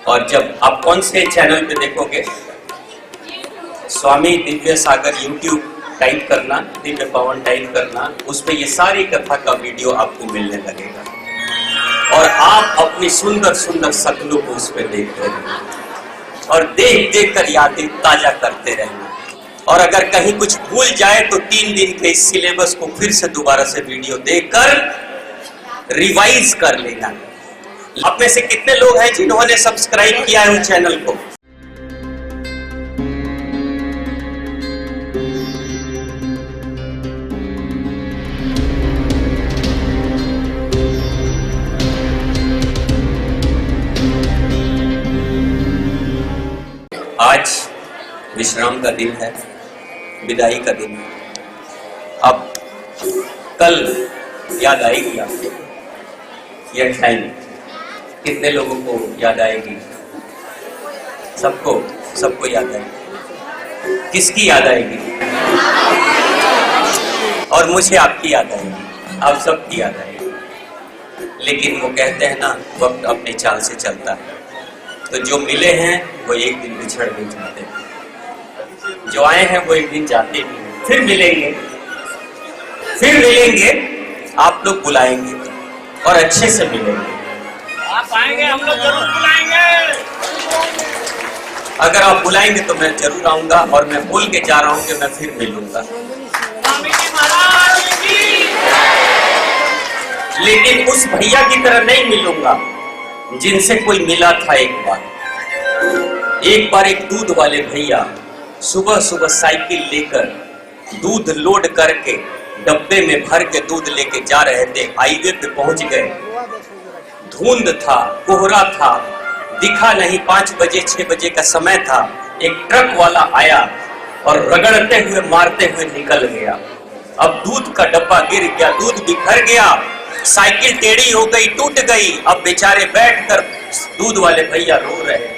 और जब आप कौन से चैनल पे देखोगे, स्वामी दिव्य सागर यूट्यूब टाइप करना, दिव्य पवन टाइप करना, उस पे ये सारी कथा का वीडियो आपको मिलने लगेगा और आप अपनी सुंदर सुंदर शक्लों को उस पे देखते रहना और देख देख कर यादें ताजा करते रहना। और अगर कहीं कुछ भूल जाए तो 3 दिन के इस सिलेबस को फिर से दोबारा से वीडियो देखकर रिवाइज कर लेना। आप में से कितने लोग हैं जिन्होंने सब्सक्राइब किया है उस चैनल को? आज विश्राम का दिन है, विदाई का दिन है। अब कल याद आएगी आपको यह टाइम? कितने लोगों को याद आएगी? सबको याद आएगी। किसकी याद आएगी? और मुझे आपकी याद आएगी, आप सबकी याद आएगी। लेकिन वो कहते हैं ना, वक्त अपनी चाल से चलता है। तो जो मिले हैं वो एक दिन बिछड़ नहीं जाते, जो आए हैं वो एक दिन जाते भी हैं। फिर मिलेंगे, आप लोग बुलाएंगे और अच्छे से मिलेंगे। आप आएंगे, हम लोग जरूर बुलाएंगे। अगर आप बुलाएंगे तो मैं जरूर आऊंगा और मैं बोल के जा रहा हूं कि मैं फिर मिलूंगा। स्वामी जी महाराज की। लेकिन उस भैया की तरह नहीं मिलूंगा जिनसे कोई मिला था एक बार एक दूध वाले भैया सुबह सुबह साइकिल लेकर दूध लोड करके डब्बे में भर के दूध लेके जा रहे थे। हाईवे पे पहुंच गए, धुंध था, कोहरा था, दिखा नहीं। 5 बजे 6 बजे का समय था। एक ट्रक वाला आया और रगड़ते हुए मारते हुए निकल गया। अब दूध का डब्बा गिर गया, दूध बिखर गया, साइकिल टेढ़ी हो गई, टूट गई। अब बेचारे बैठकर दूध वाले भैया रो रहे थे।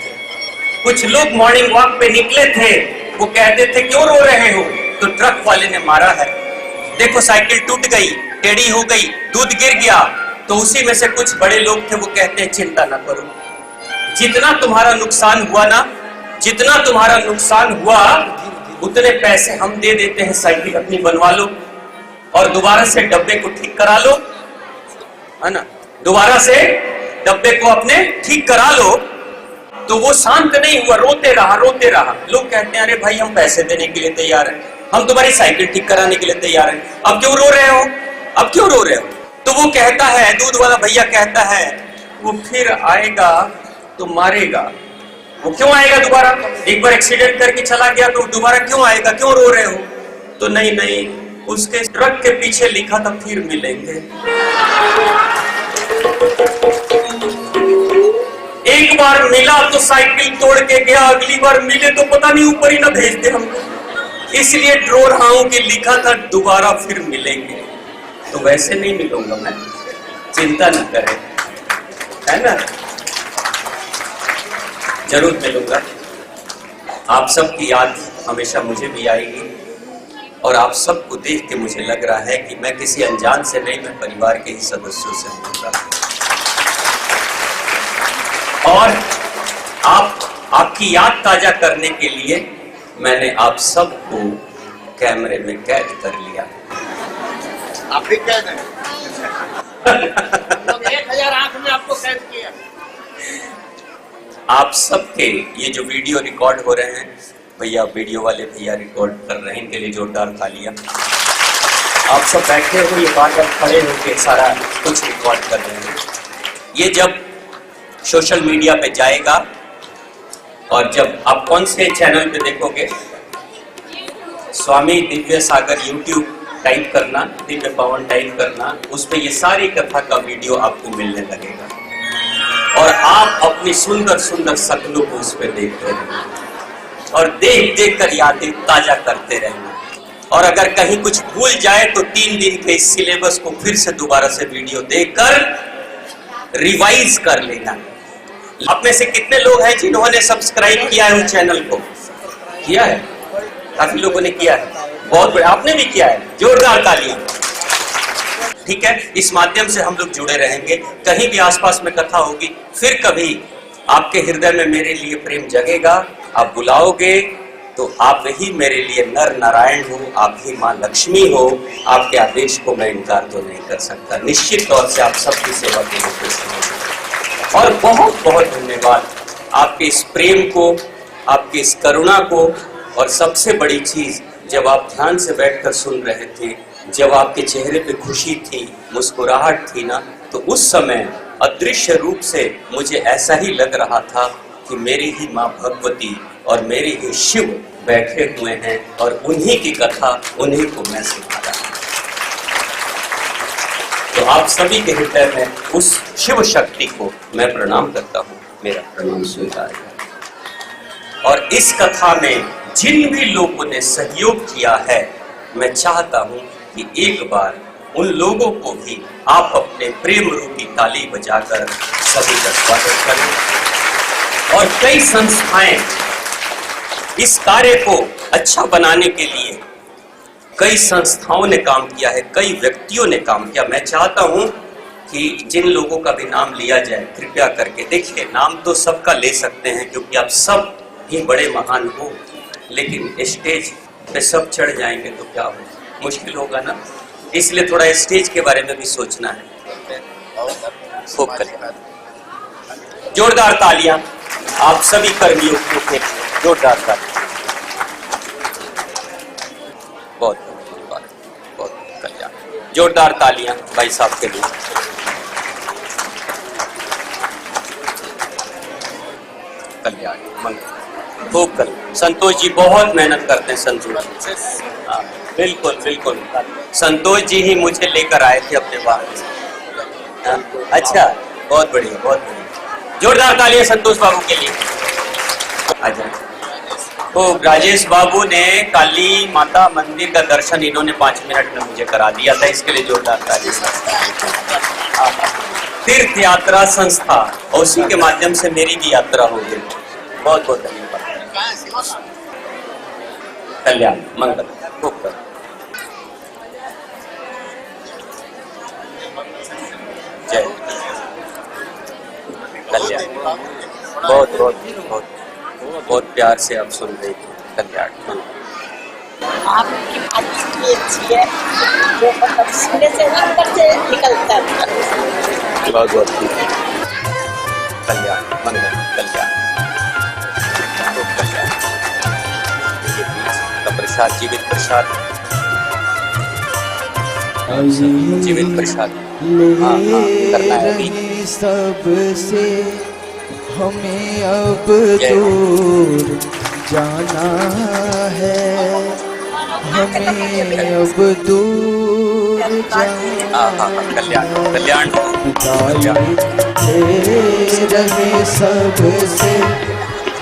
कुछ लोग मॉर्निंग वॉक पे निकले थे, वो कहते थे क्यों रो रहे हो? तो ट्रक वाले ने मारा है, देखो साइकिल टूट गई, टेढ़ी हो गई, दूध गिर गया। तो उसी में से कुछ बड़े लोग थे, वो कहते हैं चिंता ना करो, जितना तुम्हारा नुकसान हुआ उतने पैसे हम दे देते हैं, साइकिल अपनी बनवा लो और दोबारा से डब्बे को ठीक करा लो, है ना? दोबारा से डब्बे को अपने ठीक करा लो। तो वो शांत नहीं हुआ, रोते रहा। लोग कहते हैं अरे भाई हम पैसे देने के लिए तैयार हैं, हम तुम्हारी साइकिल ठीक कराने के लिए तैयार हैं, अब क्यों रो रहे हो? तो वो कहता है, दूध वाला भैया कहता है, वो फिर आएगा तो मारेगा। वो क्यों आएगा दोबारा? एक बार एक्सीडेंट करके चला गया तो दोबारा क्यों आएगा? क्यों रो रहे हो? तो नहीं, उसके ट्रक के पीछे लिखा था फिर मिलेंगे। एक बार मिला तो साइकिल तोड़ के गया, अगली बार मिले तो पता नहीं ऊपर ही ना भेज दे हमको। इसलिए रो रहा हूं कि लिखा था दोबारा फिर मिलेंगे। तो वैसे नहीं मिलूंगा मैं, चिंता न करें, है ना? जरूर मिलूंगा। आप सबकी याद हमेशा मुझे भी आएगी और आप सबको देख के मुझे लग रहा है कि मैं किसी अनजान से नहीं, मैं परिवार के ही सदस्यों से मिलूंगा। और आपकी याद ताजा करने के लिए मैंने आप सबको कैमरे में कैद कर लिया। आप भी कैद हैं। 1000 आंख में आपको कैद किया। आप सबके ये जो वीडियो रिकॉर्ड हो रहे हैं, भैया वीडियो वाले भैया रिकॉर्ड कर रहे हैं, इनके लिए जोरदार तालियां। आप सब बैठे हो, ये बात अब खड़े होकर सारा कुछ रिकॉर्ड कर रहे हैं। ये जब सोशल मीडिया पे जाएगा और जब आप कौन से चैनल पे देखोगे, स्वामी दिव्य सागर यूट्यूब टाइप करना, दिव्य पवन टाइप करना, उस पे ये सारी कथा का वीडियो आपको मिलने लगेगा और आप अपनी सुंदर सुंदर शक्लों को उस पे देखते रहना और देख देख कर यादें ताजा करते रहना। और अगर कहीं कुछ भूल जाए तो 3 दिन के इस सिलेबस को फिर से दोबारा से वीडियो देखकर रिवाइज कर लेना। आप में से कितने लोग हैं जिन्होंने सब्सक्राइब किया है उस चैनल को? किया है, काफी लोगों ने किया है, बहुत बड़े, आपने भी किया है, जोरदार तालियां। ठीक है, इस माध्यम से हम लोग जुड़े रहेंगे। कहीं भी आसपास में कथा होगी, फिर कभी आपके हृदय में मेरे लिए प्रेम जगेगा, आप बुलाओगे तो आप ही मेरे लिए नर नारायण हो, आप ही माँ लक्ष्मी हो। आपके आदेश को मैं इनकार तो नहीं कर सकता। निश्चित तौर से आप सबकी सेवा के लिए प्रसन्न। और बहुत बहुत धन्यवाद आपके इस प्रेम को, आपकी इस करुणा को। और सबसे बड़ी चीज, जब आप ध्यान से बैठकर सुन रहे थे, जब आपके चेहरे पे खुशी थी, मुस्कुराहट थी ना, तो उस समय अदृश्य रूप से मुझे ऐसा ही लग रहा था कि मेरी ही माँ भगवती और मेरे ही शिव बैठे हुए हैं और उन्हीं की कथा उन्हीं को मैं सुना रहा हूं। तो आप सभी के हृदय में उस शिव शक्ति को मैं प्रणाम करता हूँ। मेरा प्रणाम स्वीकार करें। और इस कथा में जिन भी लोगों ने सहयोग किया है, मैं चाहता हूँ कि एक बार उन लोगों को भी आप अपने प्रेम रूपी ताली बजाकर सभी का स्वागत करें। और कई संस्थाएं इस कार्य को अच्छा बनाने के लिए, कई संस्थाओं ने काम किया है, कई व्यक्तियों ने काम किया। मैं चाहता हूं कि जिन लोगों का भी नाम लिया जाए, कृपया करके देखिए, नाम तो सबका ले सकते हैं क्योंकि आप सब ही बड़े महान हो, लेकिन स्टेज पे सब चढ़ जाएंगे तो क्या हो, मुश्किल होगा ना। इसलिए थोड़ा स्टेज के बारे में भी सोचना है। खूब करें, जोरदार तालियां आप सभी कर्मियों के लिए, जोरदार तालियां। बहुत धन्यवाद, बहुत कल्याण। जोरदार तालियां भाई साहब के लिए। कल्याण मंगल, खूब कल्याण। संतोष जी बहुत मेहनत करते हैं। संतोष, हाँ बिल्कुल बिल्कुल। संतोष जी ही मुझे लेकर आए थे अपने पास। अच्छा, बहुत बढ़िया, बहुत बढ़िया। जोरदार तालियां संतोष बाबू के लिए। अच्छा, तो राजेश बाबू ने काली माता मंदिर का दर्शन इन्होंने 5 मिनट में मुझे करा दिया था, इसके लिए जोरदार तालियां। तीर्थ यात्रा संस्था, और उसी के माध्यम से मेरी भी यात्रा हो गई। बहुत बहुत धन्यवाद। कल्याण मंगल, खूब कर। जय कल्याण। बहुत बहुत बहुत बहुत प्यार से आप सुन रहे थे। कल्याण आपकी बात इतनी अच्छी है, वो मतलब सीने से अंदर से निकलता है। बहुत बहुत कल्याण मंगल, कल्याण कल्याण। का प्रसाद जीवित प्रसाद, जीवित प्रसाद। हाँ हाँ, करना है अभी। सबसे हमें अब दूर जाना है, हमें अब दूर जाना। हाँ हाँ, कल्याण कल्याण कल्याण। रहे सबसे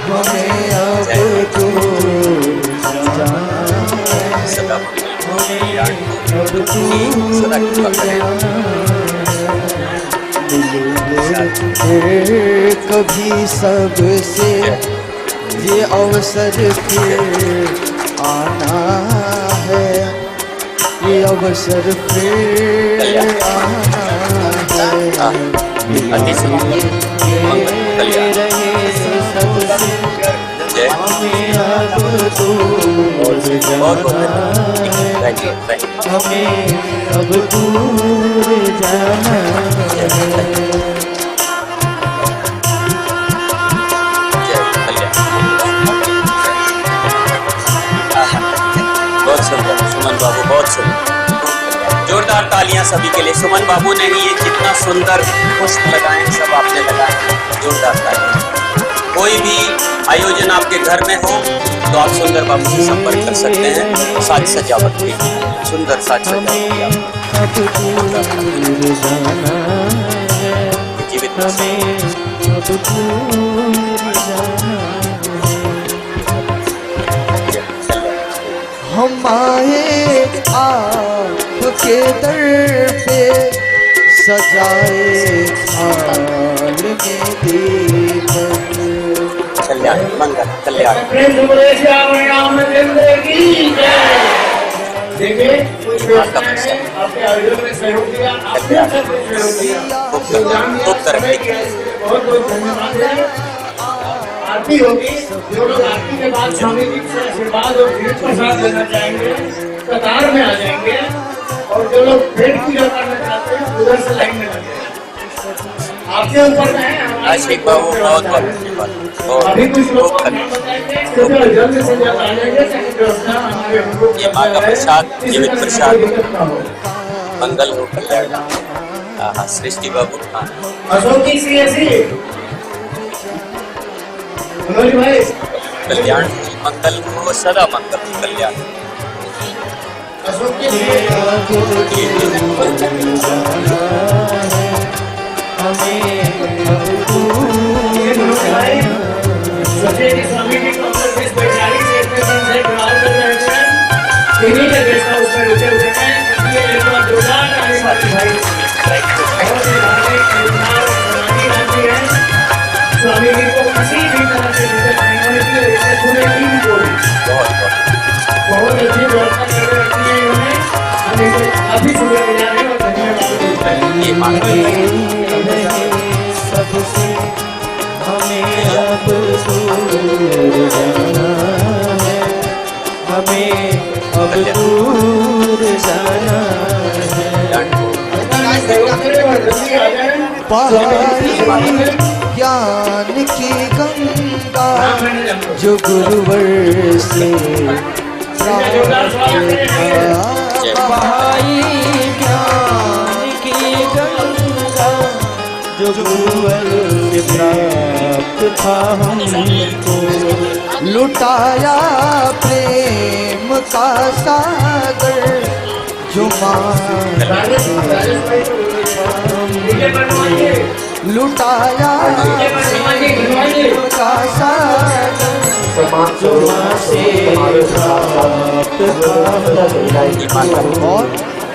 हमें अब दूर जाना है, सदा अब दूर जाना है। कभी सबसे ये अवसर फिर आना है, ये अवसर फिर आना है। अति सुंदर कल्याण। जय हमें अब दूर जाना है, हमें अब दूर जाना है। बहुत सुंदर सुमन बाबू, बहुत सुंदर। जोरदार तालियां सभी के लिए। सुमन बाबू ने ही ये जितना सुंदर पुष्प लगाए सब आपने लगाए। जोरदार तालियां। कोई भी आयोजन आपके घर में हो तो आप सुंदर बाबू से संपर्क कर सकते हैं। साज सजावट की सुंदर साज सजावट जीवित हम आए आपके दर पे, सजाए थाल में दीपक। कल्याण मंगल, कल्याण। आपके आयोजन में सहयोग दिया, आपने खूब तरक्की। बहुत बहुत धन्यवाद। आरती होगी, जो लोग आरती के बाद स्वामी जी से आशीर्वाद और खीर प्रसाद लेना चाहेंगे कतार में आ जाएंगे, और जो लोग पेट पूजा करना चाहते हैं उधर से लाइन में लगे। आपके ऊपर में है। आशिक बाबू बहुत बहुत धन्यवाद। अभी कुछ लोग बहुत नाम बताएंगे, कृपया जल्द से जल्द आ जाएंगे ताकि व्यवस्था हमारे हम लोग ये माँ का प्रसाद, जीवित प्रसाद। दिक्कत ना हो। मंगल हो कल्याण। हाँ सृष्टि बाबू। हाँ अशोक की सीएससी मनोज भाई, कल्याण मंगल हो, सदा मंगल हो, कल्याण। अशोक की सीएससी मनोज भाई, सत्यजी स्वामी जी को अपने इस वैचारिक से इतने दिन से विवाद कर रहे थे, इन्हीं के गेस्ट हाउस में रुके हुए हैं। इसलिए एक बार जोरदार ताली मारिए भाई। बहुत ही धार्मिक योजनाएं बनानी रहती है। स्वामी जी को किसी भी तरह से दिक्कत नहीं होने की, इससे पूरे टीम को भी बहुत बहुत बहुत अच्छी व्यवस्था करके रखी है इन्होंने। हम इनको काफी शुक्रगुजार हैं और धन्यवाद देते हैं। ये माँ का सबसे हमें अब दूर जाना है, हमें अब दूर जाना है। पारी ज्ञान की गंगा जो गुरुवर से बहाई, ज्ञान की गंगा जो गुरुवर से प्राप्त था हमको, लुटाया प्रेम का सागर जो लुटाया प्रेम का सागर जो माँ से प्राप्त था हमको। और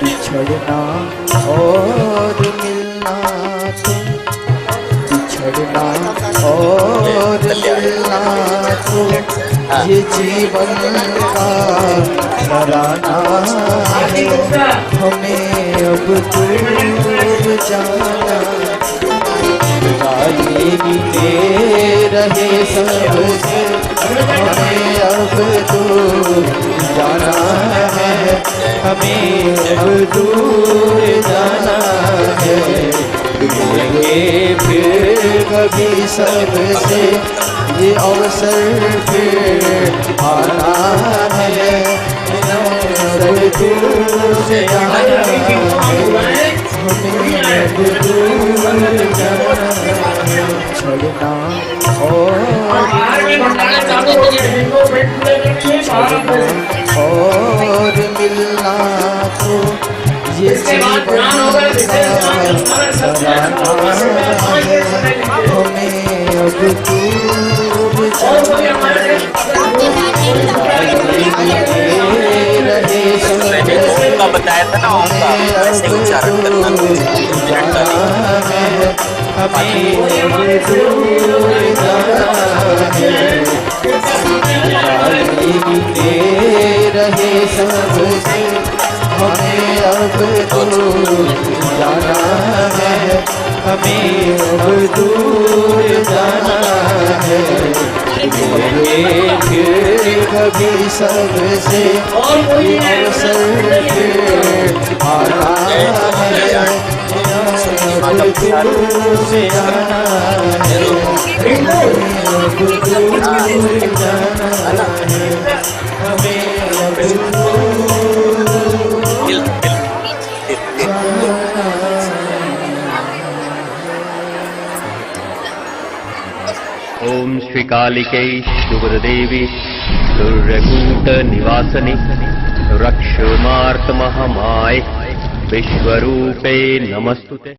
बिछड़ना और मिलना तो, बिछड़ना और मिलना तो ये जीवन का डराना है, हमें अब दूर जाना, गाली मिले रहे सबसे, हमें अब दूर जाना है, हमें अब दूर जाना है। मिलेंगे फिर कभी सबसे, ये अवसर फिर आना है, सब दूर जाना है, हमें अब दूर जाना है। छड़ना और मिलना तो ये जीवन का सराहना है, हमें अब दूर जाना है। का बताया था ना, उनका ऐसे उच्चारण करना हमें दूर जाना है, रहे सबसे, हमें अब दूर जाना है, हमें अब दूर जाना है। फिर कभी सबसे अवसर फिर आना है, अब दूर जाना है, अब दूर जाना है, हमें अब ओम श्री कालिकै शुभदेवी सूर्यकूट निवासनि रक्षमार्तमहमाय विश्वरूपे नमस्तुते।